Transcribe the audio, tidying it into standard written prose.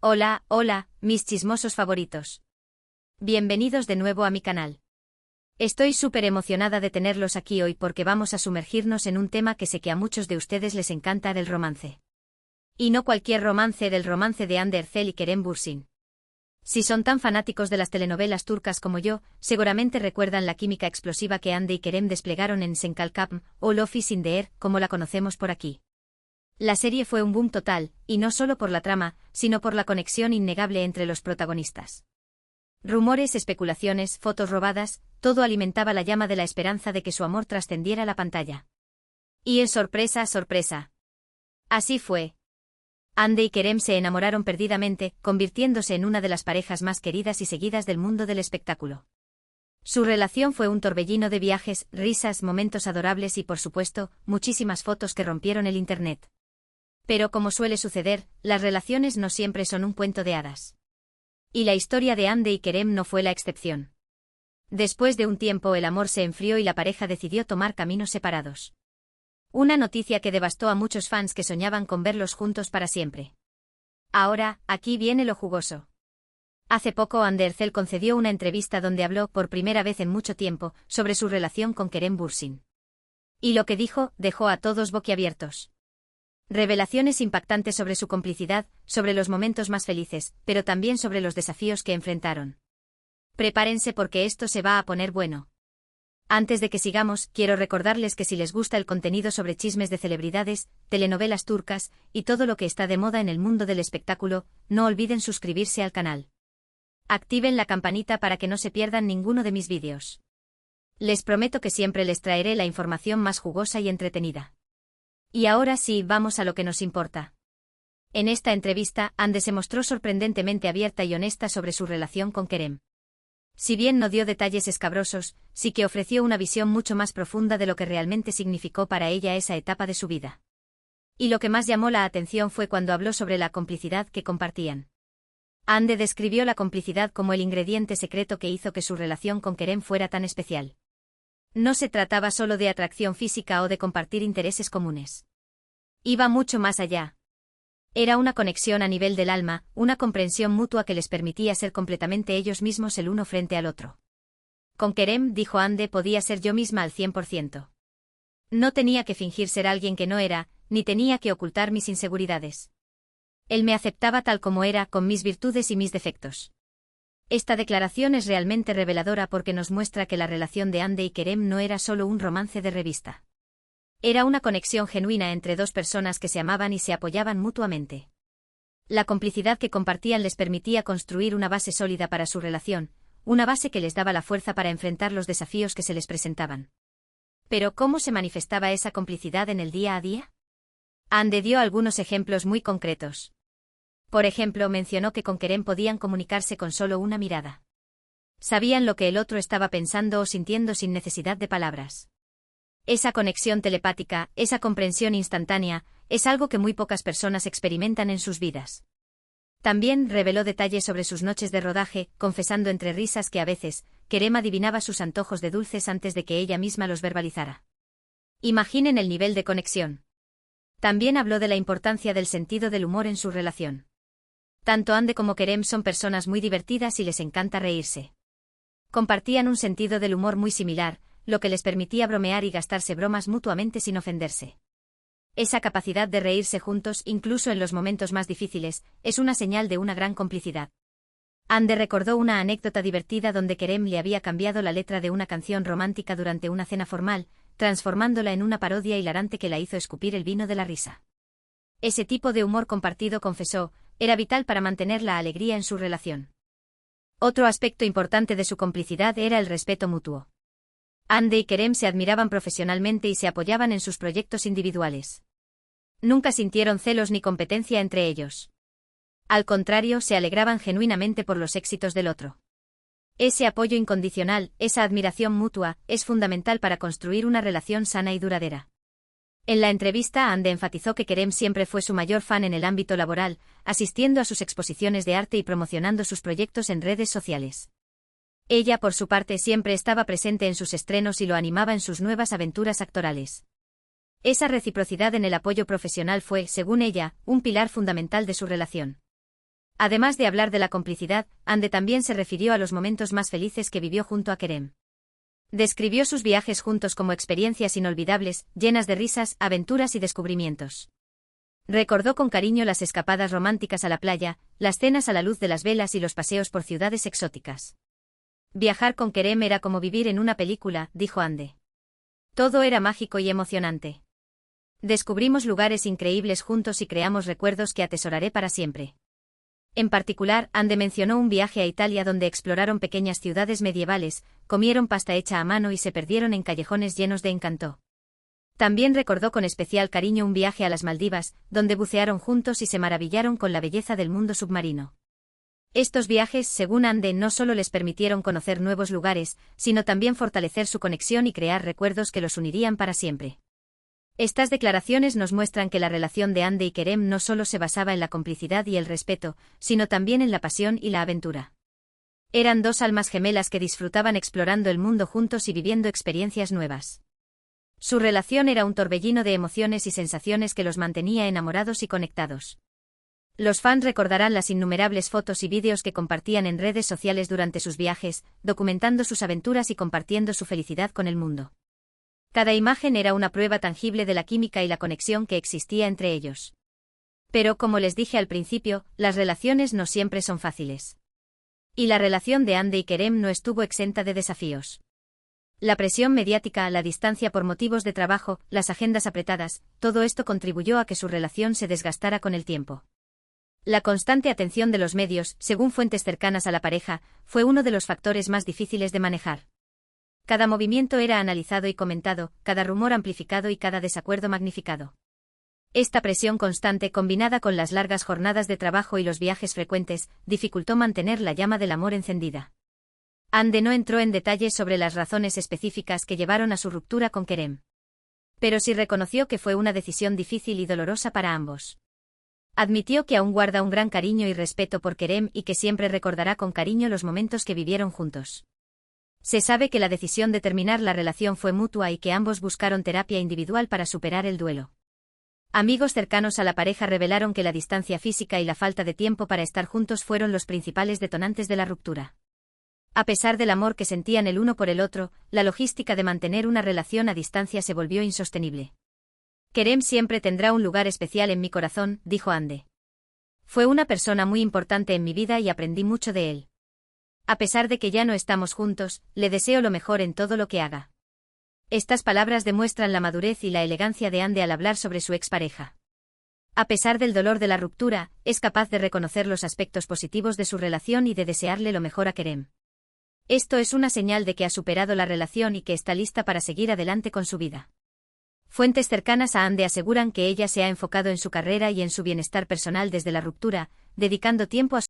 Hola, hola, mis chismosos favoritos. Bienvenidos de nuevo a mi canal. Estoy súper emocionada de tenerlos aquí hoy porque vamos a sumergirnos en un tema que sé que a muchos de ustedes les encanta, del romance. Y no cualquier romance, del romance de Hande Erçel y Kerem Bürsin. Si son tan fanáticos de las telenovelas turcas como yo, seguramente recuerdan la química explosiva que Hande y Kerem desplegaron en Sen Kalkam, o Lofi Sindeer, como la conocemos por aquí. La serie fue un boom total, y no solo por la trama, sino por la conexión innegable entre los protagonistas. Rumores, especulaciones, fotos robadas, todo alimentaba la llama de la esperanza de que su amor trascendiera la pantalla. Y sorpresa, sorpresa. Así fue. Hande y Kerem se enamoraron perdidamente, convirtiéndose en una de las parejas más queridas y seguidas del mundo del espectáculo. Su relación fue un torbellino de viajes, risas, momentos adorables y, por supuesto, muchísimas fotos que rompieron el internet. Pero como suele suceder, las relaciones no siempre son un cuento de hadas. Y la historia de Hande y Kerem no fue la excepción. Después de un tiempo el amor se enfrió y la pareja decidió tomar caminos separados. Una noticia que devastó a muchos fans que soñaban con verlos juntos para siempre. Ahora, aquí viene lo jugoso. Hace poco Hande Erçel concedió una entrevista donde habló, por primera vez en mucho tiempo, sobre su relación con Kerem Bürsin. Y lo que dijo, dejó a todos boquiabiertos. Revelaciones impactantes sobre su complicidad, sobre los momentos más felices, pero también sobre los desafíos que enfrentaron. Prepárense porque esto se va a poner bueno. Antes de que sigamos, quiero recordarles que si les gusta el contenido sobre chismes de celebridades, telenovelas turcas, y todo lo que está de moda en el mundo del espectáculo, no olviden suscribirse al canal. Activen la campanita para que no se pierdan ninguno de mis vídeos. Les prometo que siempre les traeré la información más jugosa y entretenida. Y ahora sí, vamos a lo que nos importa. En esta entrevista, Hande se mostró sorprendentemente abierta y honesta sobre su relación con Kerem. Si bien no dio detalles escabrosos, sí que ofreció una visión mucho más profunda de lo que realmente significó para ella esa etapa de su vida. Y lo que más llamó la atención fue cuando habló sobre la complicidad que compartían. Hande describió la complicidad como el ingrediente secreto que hizo que su relación con Kerem fuera tan especial. No se trataba solo de atracción física o de compartir intereses comunes. Iba mucho más allá. Era una conexión a nivel del alma, una comprensión mutua que les permitía ser completamente ellos mismos el uno frente al otro. Con Kerem, dijo Hande, podía ser yo misma al 100%. No tenía que fingir ser alguien que no era, ni tenía que ocultar mis inseguridades. Él me aceptaba tal como era, con mis virtudes y mis defectos. Esta declaración es realmente reveladora porque nos muestra que la relación de Hande y Kerem no era solo un romance de revista. Era una conexión genuina entre dos personas que se amaban y se apoyaban mutuamente. La complicidad que compartían les permitía construir una base sólida para su relación, una base que les daba la fuerza para enfrentar los desafíos que se les presentaban. Pero ¿cómo se manifestaba esa complicidad en el día a día? Hande dio algunos ejemplos muy concretos. Por ejemplo, mencionó que con Kerem podían comunicarse con solo una mirada. Sabían lo que el otro estaba pensando o sintiendo sin necesidad de palabras. Esa conexión telepática, esa comprensión instantánea, es algo que muy pocas personas experimentan en sus vidas. También reveló detalles sobre sus noches de rodaje, confesando entre risas que a veces, Kerem adivinaba sus antojos de dulces antes de que ella misma los verbalizara. Imaginen el nivel de conexión. También habló de la importancia del sentido del humor en su relación. Tanto Hande como Kerem son personas muy divertidas y les encanta reírse. Compartían un sentido del humor muy similar, lo que les permitía bromear y gastarse bromas mutuamente sin ofenderse. Esa capacidad de reírse juntos, incluso en los momentos más difíciles, es una señal de una gran complicidad. Hande recordó una anécdota divertida donde Kerem le había cambiado la letra de una canción romántica durante una cena formal, transformándola en una parodia hilarante que la hizo escupir el vino de la risa. Ese tipo de humor compartido, confesó, era vital para mantener la alegría en su relación. Otro aspecto importante de su complicidad era el respeto mutuo. Hande y Kerem se admiraban profesionalmente y se apoyaban en sus proyectos individuales. Nunca sintieron celos ni competencia entre ellos. Al contrario, se alegraban genuinamente por los éxitos del otro. Ese apoyo incondicional, esa admiración mutua, es fundamental para construir una relación sana y duradera. En la entrevista, Hande enfatizó que Kerem siempre fue su mayor fan en el ámbito laboral, asistiendo a sus exposiciones de arte y promocionando sus proyectos en redes sociales. Ella, por su parte, siempre estaba presente en sus estrenos y lo animaba en sus nuevas aventuras actorales. Esa reciprocidad en el apoyo profesional fue, según ella, un pilar fundamental de su relación. Además de hablar de la complicidad, Ande también se refirió a los momentos más felices que vivió junto a Kerem. Describió sus viajes juntos como experiencias inolvidables, llenas de risas, aventuras y descubrimientos. Recordó con cariño las escapadas románticas a la playa, las cenas a la luz de las velas y los paseos por ciudades exóticas. Viajar con Kerem era como vivir en una película, dijo Ande. Todo era mágico y emocionante. Descubrimos lugares increíbles juntos y creamos recuerdos que atesoraré para siempre. En particular, Ande mencionó un viaje a Italia donde exploraron pequeñas ciudades medievales, comieron pasta hecha a mano y se perdieron en callejones llenos de encanto. También recordó con especial cariño un viaje a las Maldivas, donde bucearon juntos y se maravillaron con la belleza del mundo submarino. Estos viajes, según Ande, no solo les permitieron conocer nuevos lugares, sino también fortalecer su conexión y crear recuerdos que los unirían para siempre. Estas declaraciones nos muestran que la relación de Ande y Kerem no solo se basaba en la complicidad y el respeto, sino también en la pasión y la aventura. Eran dos almas gemelas que disfrutaban explorando el mundo juntos y viviendo experiencias nuevas. Su relación era un torbellino de emociones y sensaciones que los mantenía enamorados y conectados. Los fans recordarán las innumerables fotos y vídeos que compartían en redes sociales durante sus viajes, documentando sus aventuras y compartiendo su felicidad con el mundo. Cada imagen era una prueba tangible de la química y la conexión que existía entre ellos. Pero como les dije al principio, las relaciones no siempre son fáciles. Y la relación de Ande y Kerem no estuvo exenta de desafíos. La presión mediática, la distancia por motivos de trabajo, las agendas apretadas, todo esto contribuyó a que su relación se desgastara con el tiempo. La constante atención de los medios, según fuentes cercanas a la pareja, fue uno de los factores más difíciles de manejar. Cada movimiento era analizado y comentado, cada rumor amplificado y cada desacuerdo magnificado. Esta presión constante, combinada con las largas jornadas de trabajo y los viajes frecuentes, dificultó mantener la llama del amor encendida. Ande no entró en detalles sobre las razones específicas que llevaron a su ruptura con Kerem. Pero sí reconoció que fue una decisión difícil y dolorosa para ambos. Admitió que aún guarda un gran cariño y respeto por Kerem y que siempre recordará con cariño los momentos que vivieron juntos. Se sabe que la decisión de terminar la relación fue mutua y que ambos buscaron terapia individual para superar el duelo. Amigos cercanos a la pareja revelaron que la distancia física y la falta de tiempo para estar juntos fueron los principales detonantes de la ruptura. A pesar del amor que sentían el uno por el otro, la logística de mantener una relación a distancia se volvió insostenible. Kerem siempre tendrá un lugar especial en mi corazón, dijo Ande. Fue una persona muy importante en mi vida y aprendí mucho de él. A pesar de que ya no estamos juntos, le deseo lo mejor en todo lo que haga. Estas palabras demuestran la madurez y la elegancia de Ande al hablar sobre su expareja. A pesar del dolor de la ruptura, es capaz de reconocer los aspectos positivos de su relación y de desearle lo mejor a Kerem. Esto es una señal de que ha superado la relación y que está lista para seguir adelante con su vida. Fuentes cercanas a Ande aseguran que ella se ha enfocado en su carrera y en su bienestar personal desde la ruptura, dedicando tiempo a